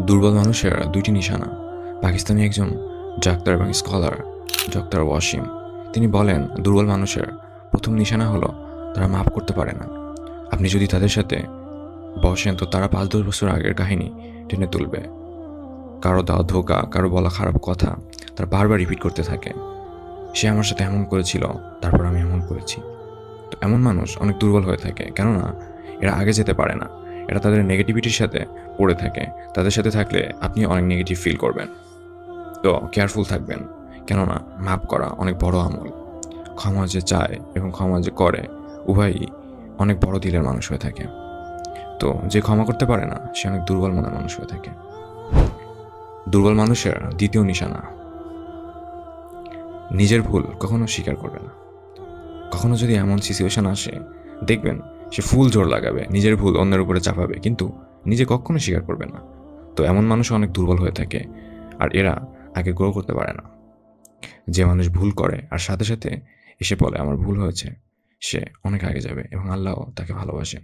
দুর্বল মানুষের দুইটি নিশানা। পাকিস্তানি একজন ডাক্তার এবং স্কলার ডক্টর ওয়াসিম তিনি বলেন, দুর্বল মানুষের প্রথম নিশানা হলো তারা মাফ করতে পারে না। আপনি যদি তাদের সাথে বসেন তো তারা 5-10 বছর আগের কাহিনী টেনে তুলবে। কারো দেওয়া ধোকা, কারো বলা খারাপ কথা তারা বারবার রিপিট করতে থাকে। সে আমার সাথে এমন করেছিল, তারপর আমি এমন করেছি। তো এমন মানুষ অনেক দুর্বল হয়ে থাকে, কেননা এরা আগে যেতে পারে না। এরা তাদের নেগেটিভিটির সাথে পড়ে থাকে। তাদের সাথে থাকলে আপনি অনেক নেগেটিভ ফিল করবেন। তো কেয়ারফুল থাকবেন, কেননা মাপ করা অনেক বড় আমল। ক্ষমা যে চায় এবং ক্ষমা যে করে, উভয়ই অনেক বড় দিলের মানুষ হয়ে থাকে। তো যে ক্ষমা করতে পারে না সে অনেক দুর্বল মনের মানুষ হয়ে থাকে। দুর্বল মানুষের দ্বিতীয় নিশানা, নিজের ভুল কখনো স্বীকার করবে না। কখনো যদি এমন সিচুয়েশন আসে, দেখবেন সে ফুল জোর লাগাবে, নিজের ভুল অন্যের উপরে চাপাবে, কিন্তু নিজে কখনো স্বীকার করবে না। তো এমন মানুষ অনেক দুর্বল হয়ে থাকে, আর এরা আগে গ্রো করতে পারে না। যে মানুষ ভুল করে আর সাথে সাথে এসে বলে আমার ভুল হয়েছে, সে অনেক আগে যাবে এবং আল্লাহ তাকে ভালোবাসেন।